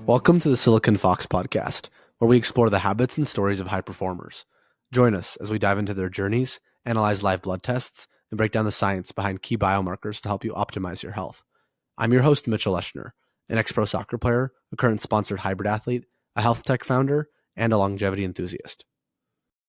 Welcome to the Silicon Fox podcast, where we explore the habits and stories of high performers. Join us as we dive into their journeys, analyze live blood tests, and break down the science behind key biomarkers to help you optimize your health. I'm your host, Mitchell Eschner, an ex-pro soccer player, a current sponsored hybrid athlete, a health tech founder, and a longevity enthusiast.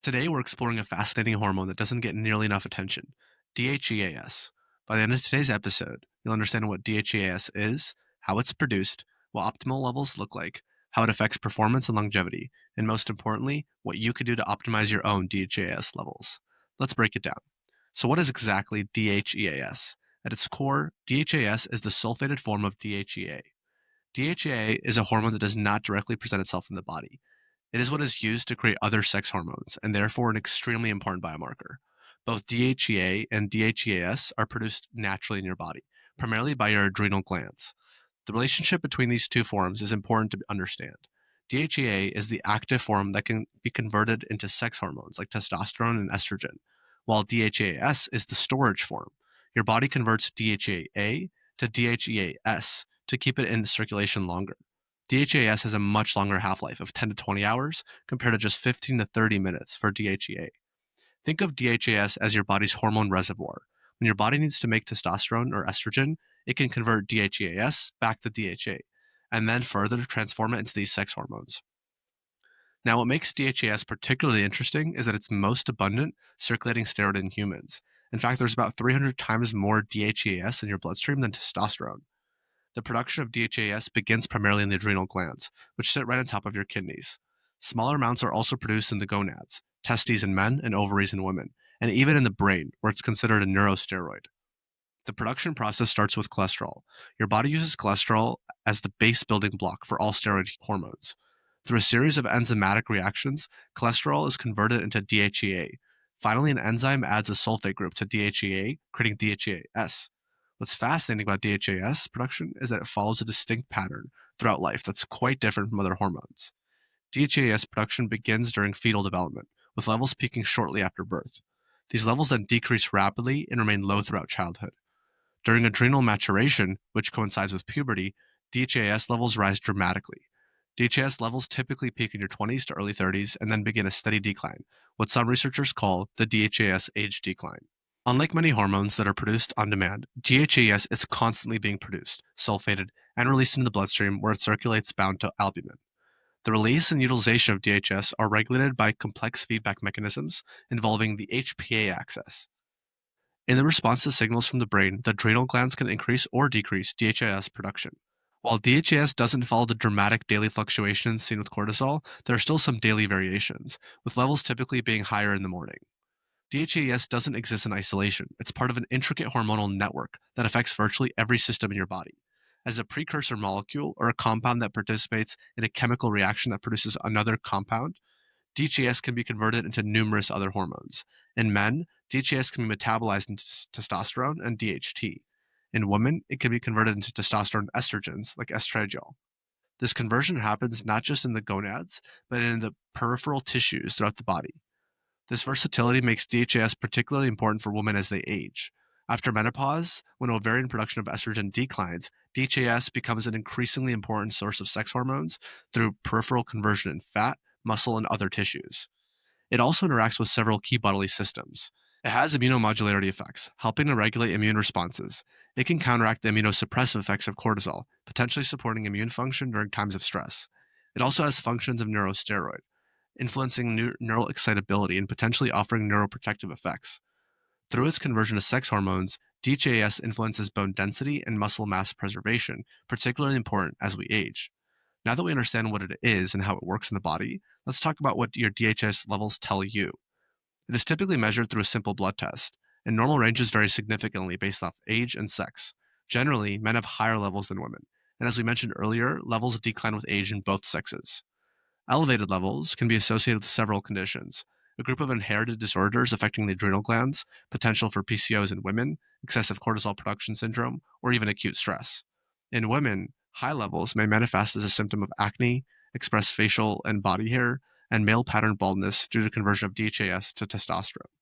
Today, we're exploring a fascinating hormone that doesn't get nearly enough attention, DHEA-S. By the end of today's episode, you'll understand what DHEA-S is, how it's produced, what optimal levels look like, how it affects performance and longevity, and most importantly, what you can do to optimize your own DHEA-S levels. Let's break it down. So what is exactly DHEA-S? At its core, DHEA-S is the sulfated form of DHEA. DHEA is a hormone that does not directly present itself in the body. It is what is used to create other sex hormones, and therefore an extremely important biomarker. Both DHEA and DHEA-S are produced naturally in your body, primarily by your adrenal glands. The relationship between these two forms is important to understand. DHEA is the active form that can be converted into sex hormones like testosterone and estrogen, while DHEA-S is the storage form. Your body converts DHEA to DHEA-S to keep it in circulation longer. DHEA-S has a much longer half-life of 10 to 20 hours compared to just 15 to 30 minutes for DHEA. Think of DHEA-S as your body's hormone reservoir. When your body needs to make testosterone or estrogen, it can convert DHEA-S back to DHA, and then further transform it into these sex hormones. Now, what makes DHEA-S particularly interesting is that it's most abundant circulating steroid in humans. In fact, there's about 300 times more DHEA-S in your bloodstream than testosterone. The production of DHEA-S begins primarily in the adrenal glands, which sit right on top of your kidneys. Smaller amounts are also produced in the gonads, testes in men and ovaries in women, and even in the brain, where it's considered a neurosteroid. The production process starts with cholesterol. Your body uses cholesterol as the base building block for all steroid hormones. Through a series of enzymatic reactions, cholesterol is converted into DHEA. Finally, an enzyme adds a sulfate group to DHEA, creating DHEA-S. What's fascinating about DHEA-S production is that it follows a distinct pattern throughout life that's quite different from other hormones. DHEA-S production begins during fetal development, with levels peaking shortly after birth. These levels then decrease rapidly and remain low throughout childhood. During adrenal maturation, which coincides with puberty, DHEA-S levels rise dramatically. DHEA-S levels typically peak in your 20s to early 30s and then begin a steady decline, what some researchers call the DHEA-S age decline. Unlike many hormones that are produced on demand, DHEA-S is constantly being produced, sulfated, and released into the bloodstream where it circulates bound to albumin. The release and utilization of DHEA-S are regulated by complex feedback mechanisms involving the HPA axis. In the response to signals from the brain, the adrenal glands can increase or decrease DHEA-S production. While DHEA-S doesn't follow the dramatic daily fluctuations seen with cortisol, there are still some daily variations, with levels typically being higher in the morning. DHEA-S doesn't exist in isolation. It's part of an intricate hormonal network that affects virtually every system in your body. As a precursor molecule or a compound that participates in a chemical reaction that produces another compound, DHEA-S can be converted into numerous other hormones. In men, DHEA-S can be metabolized into testosterone and DHT. In women, it can be converted into testosterone estrogens like estradiol. This conversion happens not just in the gonads, but in the peripheral tissues throughout the body. This versatility makes DHEA-S particularly important for women as they age. After menopause, when ovarian production of estrogen declines, DHEA-S becomes an increasingly important source of sex hormones through peripheral conversion in fat, muscle, and other tissues. It also interacts with several key bodily systems. It has immunomodularity effects, helping to regulate immune responses. It can counteract the immunosuppressive effects of cortisol, potentially supporting immune function during times of stress. It also has functions of neurosteroid, influencing neural excitability and potentially offering neuroprotective effects. Through its conversion to sex hormones, DHEA-S influences bone density and muscle mass preservation, particularly important as we age. Now that we understand what it is and how it works in the body, let's talk about what your DHEA-S levels tell you. It is typically measured through a simple blood test, and normal ranges vary significantly based off age and sex. Generally, men have higher levels than women, and as we mentioned earlier, levels decline with age in both sexes. Elevated levels can be associated with several conditions: a group of inherited disorders affecting the adrenal glands, potential for PCOS in women, excessive cortisol production syndrome, or even acute stress. In women, high levels may manifest as a symptom of acne, express facial and body hair, and male pattern baldness due to conversion of DHEA-S to testosterone.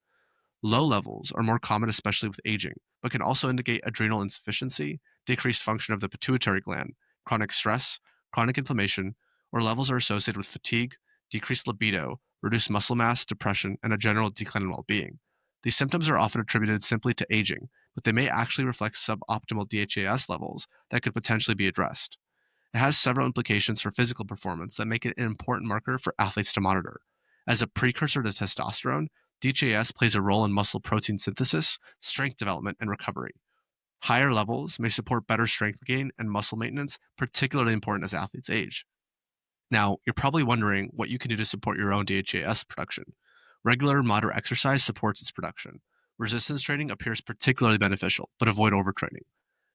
Low levels are more common, especially with aging, but can also indicate adrenal insufficiency, decreased function of the pituitary gland, chronic stress, chronic inflammation, or levels are associated with fatigue, decreased libido, reduced muscle mass, depression, and a general decline in well-being. These symptoms are often attributed simply to aging, but they may actually reflect suboptimal DHEA-S levels that could potentially be addressed. It has several implications for physical performance that make it an important marker for athletes to monitor. As a precursor to testosterone, DHEA-S plays a role in muscle protein synthesis, strength development, and recovery. Higher levels may support better strength gain and muscle maintenance, particularly important as athletes age. Now, you're probably wondering what you can do to support your own DHEA-S production. Regular, moderate exercise supports its production. Resistance training appears particularly beneficial, but avoid overtraining.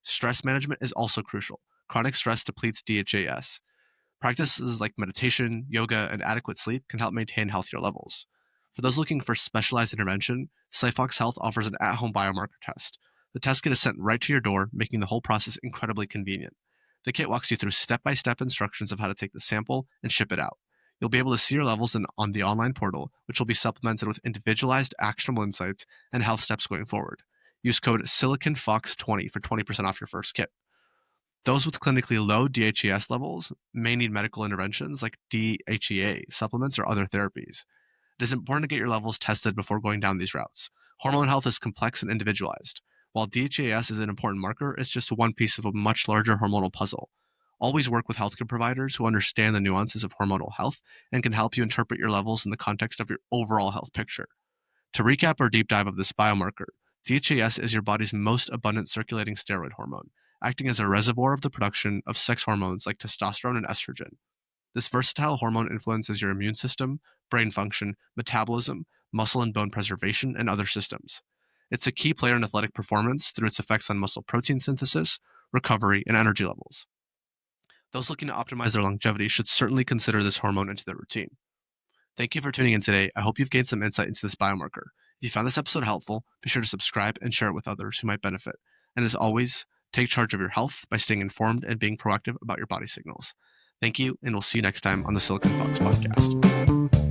Stress management is also crucial. Chronic stress depletes DHEA-S. Practices like meditation, yoga, and adequate sleep can help maintain healthier levels. For those looking for specialized intervention, Cyfox Health offers an at-home biomarker test. The test kit is sent right to your door, making the whole process incredibly convenient. The kit walks you through step-by-step instructions of how to take the sample and ship it out. You'll be able to see your levels on the online portal, which will be supplemented with individualized, actionable insights and health steps going forward. Use code SiliconFox20 for 20% off your first kit. Those with clinically low DHEA-S levels may need medical interventions like DHEA supplements or other therapies. It is important to get your levels tested before going down these routes. Hormone health is complex and individualized. While DHEA-S is an important marker, it's just one piece of a much larger hormonal puzzle. Always work with healthcare providers who understand the nuances of hormonal health and can help you interpret your levels in the context of your overall health picture. To recap our deep dive of this biomarker, DHEA-S is your body's most abundant circulating steroid hormone, acting as a reservoir of the production of sex hormones like testosterone and estrogen. This versatile hormone influences your immune system, brain function, metabolism, muscle and bone preservation, and other systems. It's a key player in athletic performance through its effects on muscle protein synthesis, recovery, and energy levels. Those looking to optimize their longevity should certainly consider this hormone into their routine. Thank you for tuning in today. I hope you've gained some insight into this biomarker. If you found this episode helpful, be sure to subscribe and share it with others who might benefit. And as always, take charge of your health by staying informed and being proactive about your body signals. Thank you, and we'll see you next time on the Silicon Fox podcast.